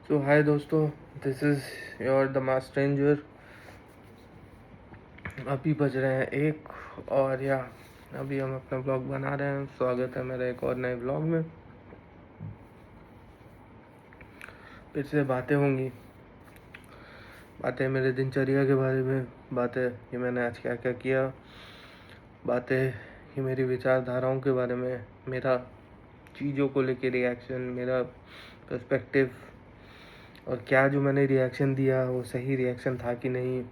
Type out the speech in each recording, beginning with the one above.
सो हाय दोस्तों, this is your the mass stranger. अभी बज रहे हैं 1 और अभी हम अपना ब्लॉग बना रहे हैं। स्वागत है मेरा एक और नए ब्लॉग में। फिर से बातें होंगी, बातें मेरे दिनचर्या के बारे में, बातें कि मैंने आज क्या क्या किया, बातें कि मेरी विचारधाराओं के बारे में, मेरा चीज़ों को लेके रिएक्शन, मेरा पर्सपेक्टिव, और क्या जो मैंने रिएक्शन दिया वो सही रिएक्शन था कि नहीं,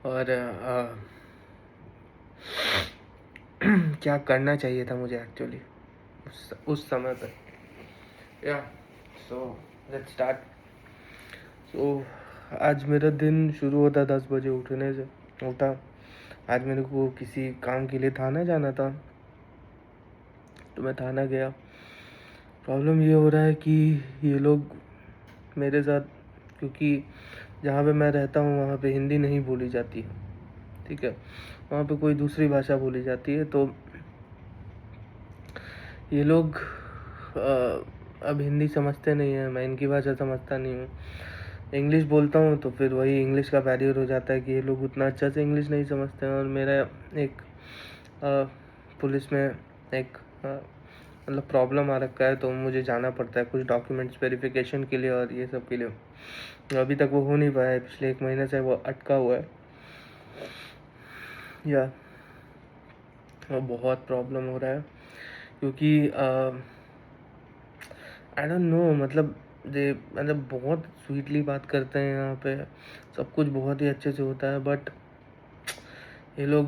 और क्या करना चाहिए था मुझे एक्चुअली उस समय पर। या सो लेट्स स्टार्ट। सो आज मेरा दिन शुरू होता 10 बजे उठने से। उठा, आज मेरे को किसी काम के लिए थाना जाना था, तो मैं थाना गया। प्रॉब्लम ये हो रहा है कि ये लोग मेरे साथ, क्योंकि जहाँ पे मैं रहता हूँ वहाँ पे हिंदी नहीं बोली जाती है, ठीक है, वहाँ पे कोई दूसरी भाषा बोली जाती है। तो ये लोग अब हिंदी समझते नहीं हैं, मैं इनकी भाषा समझता नहीं हूँ। इंग्लिश बोलता हूँ तो फिर वही इंग्लिश का बैरियर हो जाता है कि ये लोग उतना अच्छा से इंग्लिश नहीं समझते हैं। और मेरा एक पुलिस में एक मतलब प्रॉब्लम आ रखा है, तो मुझे जाना पड़ता है कुछ डॉक्यूमेंट्स वेरिफिकेशन के लिए और ये सब के लिए। अभी तक वो हो नहीं पाया है, पिछले 1 महीने से वो अटका हुआ है। बहुत प्रॉब्लम हो रहा है, क्योंकि आई डोंट नो, मतलब बहुत स्वीटली बात करते हैं यहाँ पे, सब कुछ बहुत ही अच्छे से होता है, बट ये लोग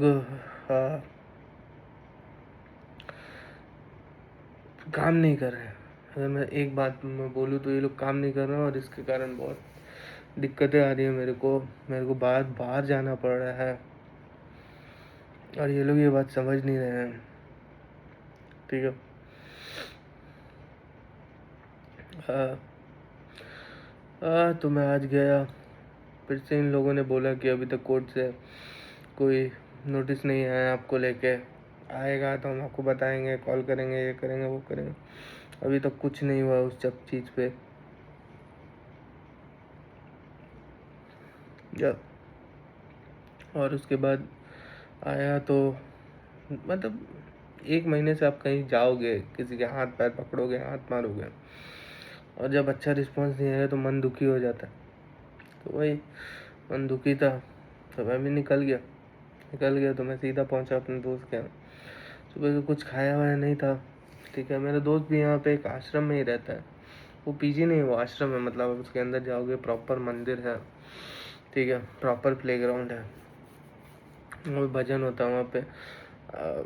काम नहीं कर रहे हैं। अगर मैं एक बात मैं बोलूँ तो ये लोग काम नहीं कर रहे हैं, और इसके कारण बहुत दिक्कतें आ रही है मेरे को बाहर बाहर जाना पड़ रहा है, और ये लोग ये बात समझ नहीं रहे हैं, ठीक है। तो मैं आज गया, फिर से इन लोगों ने बोला कि अभी तक कोर्ट से कोई नोटिस नहीं आया आपको लेके, आएगा तो हम आपको बताएंगे, कॉल करेंगे, ये करेंगे, वो करेंगे। अभी तक कुछ नहीं हुआ उस सब चीज़ पे। या और उसके बाद आया तो मतलब 1 महीने से आप कहीं जाओगे, किसी के हाथ पैर पकड़ोगे, हाथ मारोगे, और जब अच्छा रिस्पॉन्स नहीं आएगा तो मन दुखी हो जाता है। तो वही मन दुखी था, तो मैं भी निकल गया तो मैं सीधा पहुंचा अपने दोस्त के यहाँ। सुबह से कुछ खाया वाया नहीं था, ठीक है। मेरा दोस्त भी यहाँ पे एक आश्रम में ही रहता है, वो पीजी नहीं, वो आश्रम है, मतलब आप उसके अंदर जाओगे, प्रॉपर मंदिर है, ठीक है, प्रॉपर प्लेग्राउंड है, वो भजन होता है वहाँ पे।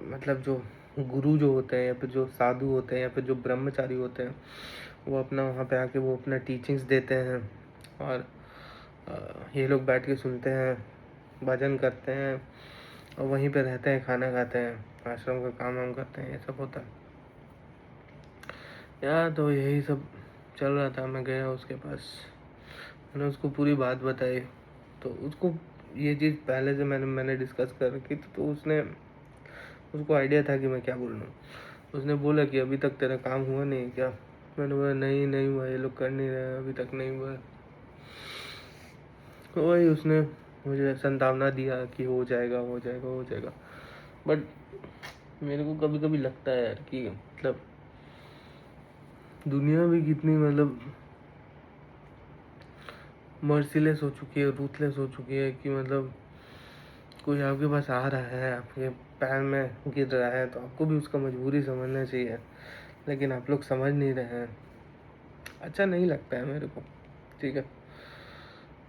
मतलब जो गुरु जो होते हैं, या फिर जो साधु होते हैं, या फिर जो ब्रह्मचारी होते हैं, वो अपना वहाँ पे आके वो अपना टीचिंग्स देते हैं, और ये लोग बैठ के सुनते हैं, भजन करते हैं, और वहीं पे रहते हैं, खाना खाते हैं, आश्रम का काम वाम करते हैं, ये सब होता है यार। तो यही सब चल रहा था। मैं गया उसके पास, मैंने उसको पूरी बात बताई, तो उसको ये चीज़ पहले से मैंने डिस्कस कर रखी थी, तो उसको आइडिया था कि मैं क्या बोल रहा हूँ। उसने बोला कि अभी तक तेरा काम हुआ नहीं क्या? मैंने बोला नहीं हुआ, ये लोग कर नहीं रहे, अभी तक नहीं हुआ। तो वही उसने मुझे संभावना दिया कि हो जाएगा, हो जाएगा, हो जाएगा। बट मेरे को कभी कभी लगता है यार कि मतलब दुनिया भी कितनी मतलब मर्सीलेस हो चुकी है, रूथलेस हो चुकी है, कि मतलब कोई आपके पास आ रहा है, आपके पैर में गिर रहा है, तो आपको भी उसका मजबूरी समझना चाहिए, लेकिन आप लोग समझ नहीं रहे हैं। अच्छा नहीं लगता है मेरे को, ठीक है,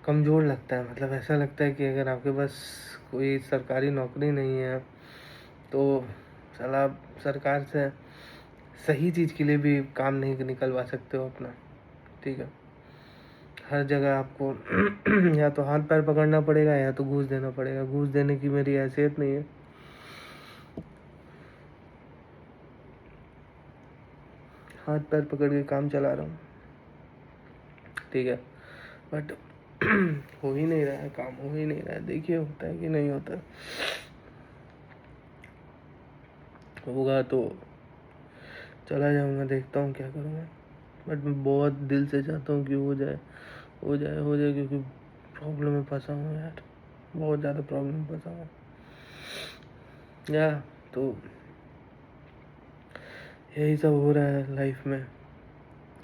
कमज़ोर लगता है। मतलब ऐसा लगता है कि अगर आपके पास कोई सरकारी नौकरी नहीं है, तो साला आप सरकार से सही चीज़ के लिए भी काम नहीं निकलवा सकते हो अपना, ठीक है। हर जगह आपको या तो हाथ पैर पकड़ना पड़ेगा, या तो घूस देना पड़ेगा। घूस देने की मेरी हैसियत नहीं है, हाथ पैर पकड़ के काम चला रहा हूँ, ठीक है, बट हो ही नहीं रहा है, काम हो ही नहीं रहा है। देखिए होता है कि नहीं होता। होगा तो चला जाऊँगा, देखता हूँ क्या करूँगा। बट मैं बहुत दिल से चाहता हूँ कि हो जाए, हो जाए, हो जाए, क्योंकि प्रॉब्लम में फंसा हूँ यार, बहुत ज़्यादा प्रॉब्लम में फंसा हूँ या। तो यही सब हो रहा है लाइफ में।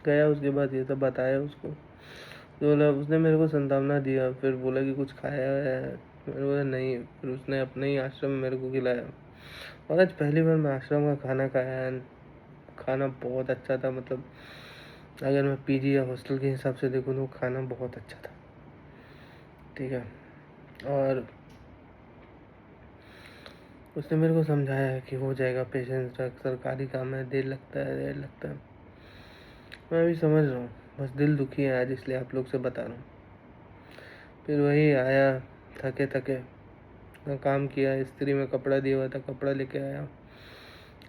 गया उसके बाद ये सब बताया उसको, तो बोला, उसने मेरे को सांत्वना दिया, फिर बोला कि कुछ खाया है, मैंने बोला नहीं, फिर उसने अपने ही आश्रम में मेरे को खिलाया। और आज पहली बार मैं आश्रम का खाना खाया है, खाना बहुत अच्छा था। मतलब अगर मैं पीजी या हॉस्टल के हिसाब से देखूँ तो खाना बहुत अच्छा था, ठीक है। और उसने मेरे को समझाया कि हो जाएगा, पेशेंस रख, सरकारी काम है, देर लगता है, देर लगता है। मैं भी समझ रहा हूँ, बस दिल दुखी है आज, इसलिए आप लोग से बता रहा हूँ। फिर वही आया थके थके, काम किया, इस्त्री में कपड़ा दिया हुआ था, कपड़ा लेके आया,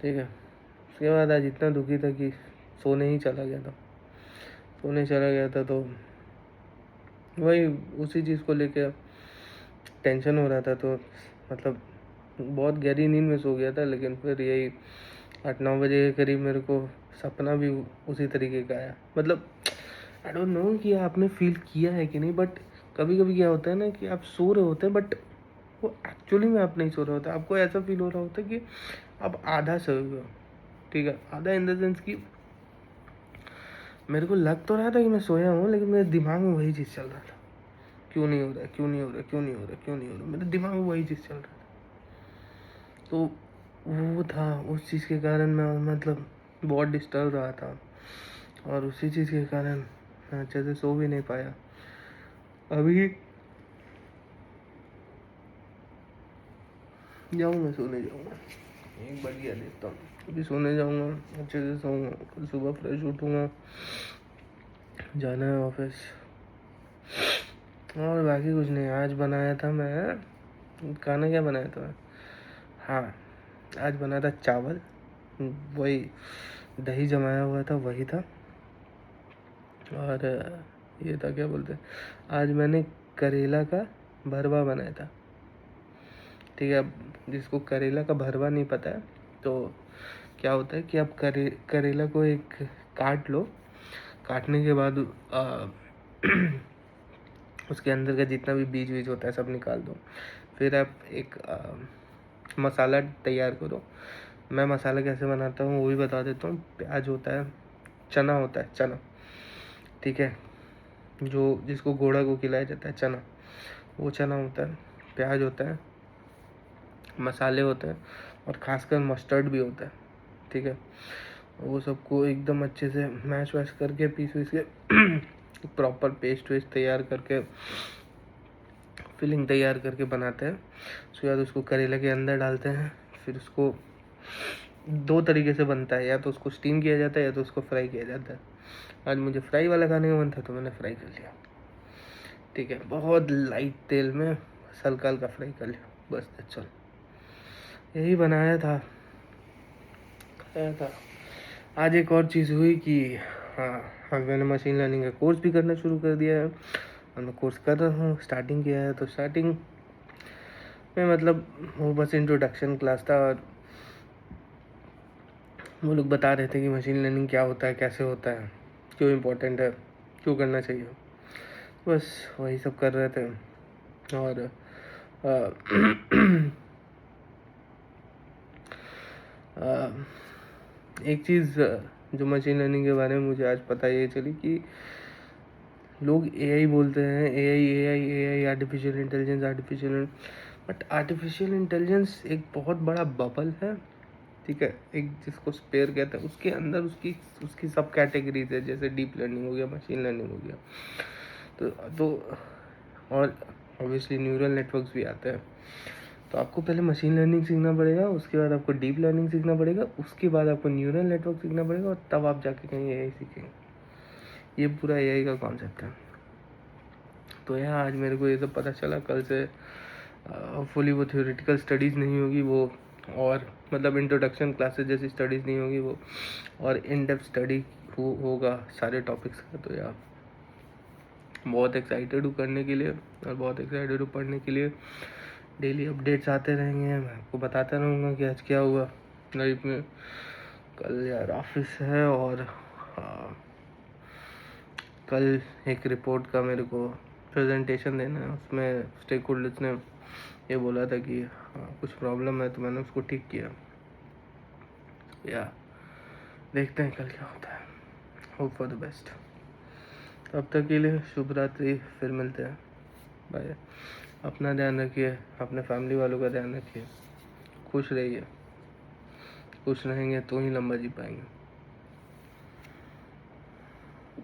ठीक है। उसके बाद आज इतना दुखी था कि सोने ही चला गया था। सोने चला गया था तो वही उसी चीज़ को लेके टेंशन हो रहा था। तो मतलब बहुत गहरी नींद में सो गया था, लेकिन फिर यही 8-9 बजे के करीब मेरे को सपना भी उसी तरीके का आया। मतलब आई डोंट नो कि आपने फील किया है कि नहीं, बट कभी कभी क्या होता है ना कि आप सो रहे होते हैं, बट वो एक्चुअली में आप नहीं सो रहे होते, आपको ऐसा फील हो रहा होता है कि आप आधा सोए हुए हो, ठीक है। आधा इन द सेंस कि मेरे को लग तो रहा था कि मैं सोया हूँ, लेकिन मेरे दिमाग में वही चीज़ चल रहा था, क्यों नहीं हो रहा है, क्यों नहीं हो रहा है, क्यों नहीं हो रहा है, क्यों नहीं हो रहा है, मेरे दिमाग में वही चीज़ चल रहा था। तो वो था, उस चीज़ के कारण मैं मतलब बहुत डिस्टर्ब रहा था, और उसी चीज़ के कारण मैं अच्छे से सो भी नहीं पाया। अभी जाऊँगा, सोने जाऊँगा, एक बढ़िया देखता हूँ, अभी सोने जाऊँगा, अच्छे से सोऊंगा, कल सुबह फ्रेश उठूँगा, जाना है ऑफिस। और बाकी कुछ नहीं। आज बनाया था मैं खाना, क्या बनाया था, हाँ आज बना था चावल, वही दही जमाया हुआ था वही था। और ये था, क्या बोलते हैं, आज मैंने करेला का भरवा बनाया था, ठीक है। अब जिसको करेला का भरवा नहीं पता है, तो क्या होता है कि आप करेला को एक काट लो, काटने के बाद उसके अंदर का जितना भी बीज वीज होता है सब निकाल दो। फिर आप एक मसाला तैयार करो। मैं मसाला कैसे बनाता हूँ वो भी बता देता हूँ। प्याज होता है, चना होता है, चना, ठीक है, जो जिसको घोड़ा को खिलाया जाता है, चना, वो चना होता है, प्याज होता है, मसाले होते हैं, और खासकर मस्टर्ड भी होता है, ठीक है। वो सबको एकदम अच्छे से मैश वैश करके, पीस वीस के प्रॉपर पेस्ट वेस्ट तैयार करके, फिलिंग तैयार करके बनाते हैं। उसके बाद उसको करेला के अंदर डालते हैं। फिर उसको दो तरीके से बनता है, या तो उसको स्टीम किया जाता है, या तो उसको फ्राई किया जाता है। आज मुझे फ्राई वाला खाने का मन था तो मैंने फ्राई कर लिया, ठीक है, बहुत लाइट तेल में हल्का हल्का फ्राई कर लिया, बस चल यही बनाया था, खाया था। आज एक और चीज़ हुई कि हाँ, आज मैंने मशीन लर्निंग का कोर्स भी करना शुरू कर दिया है, और मैं कोर्स कर रहा हूँ, स्टार्टिंग किया है। तो स्टार्टिंग में मतलब वो बस इंट्रोडक्शन क्लास था, और वो लोग बता रहे थे कि मशीन लर्निंग क्या होता है, कैसे होता है, क्यों इम्पोर्टेंट है, क्यों करना चाहिए, बस वही सब कर रहे थे। और एक चीज़ जो मशीन लर्निंग के बारे में मुझे आज पता ये चली कि लोग एआई बोलते हैं, AI AI AI, artificial intelligence, but artificial intelligence एक बहुत बड़ा बबल है, ठीक है। एक जिसको स्पेयर कहते हैं, उसके अंदर उसकी उसकी सब कैटेगरीज है, जैसे डीप लर्निंग हो गया, मशीन लर्निंग हो गया, तो और ऑब्वियसली न्यूरल नेटवर्क्स भी आते हैं। तो आपको पहले मशीन लर्निंग सीखना पड़ेगा, उसके बाद आपको डीप लर्निंग सीखना पड़ेगा, उसके बाद आपको न्यूरल नेटवर्क सीखना पड़ेगा, और तब आप जाके कहीं एआई सीखेंगे। ये पूरा एआई का कॉन्सेप्ट है। तो यहाँ आज मेरे को ये सब पता चला। कल से फुली वो थ्योरेटिकल स्टडीज़ नहीं होगी, वो और मतलब इंट्रोडक्शन क्लासेस जैसी स्टडीज़ नहीं होगी, वो और इन डेप्थ स्टडी होगा सारे टॉपिक्स का। तो यार बहुत एक्साइटेड हूँ करने के लिए, और बहुत एक्साइटेड हूँ पढ़ने के लिए। डेली अपडेट्स आते रहेंगे, मैं आपको बताता रहूँगा कि आज क्या हुआ लाइफ में। कल यार ऑफिस है, और कल एक रिपोर्ट का मेरे को प्रेजेंटेशन देना है। उसमें स्टेक होल्डर्स ने ये बोला था कि हाँ कुछ प्रॉब्लम है, तो मैंने उसको ठीक किया। या देखते हैं कल क्या होता है। Hope for the best. तब तक के लिए शुभ रात्रि, फिर मिलते हैं। बाय। अपना ध्यान रखिए, अपने फैमिली वालों का ध्यान रखिए, खुश रहिए। खुश रहेंगे तो ही लंबा जी पाएंगे।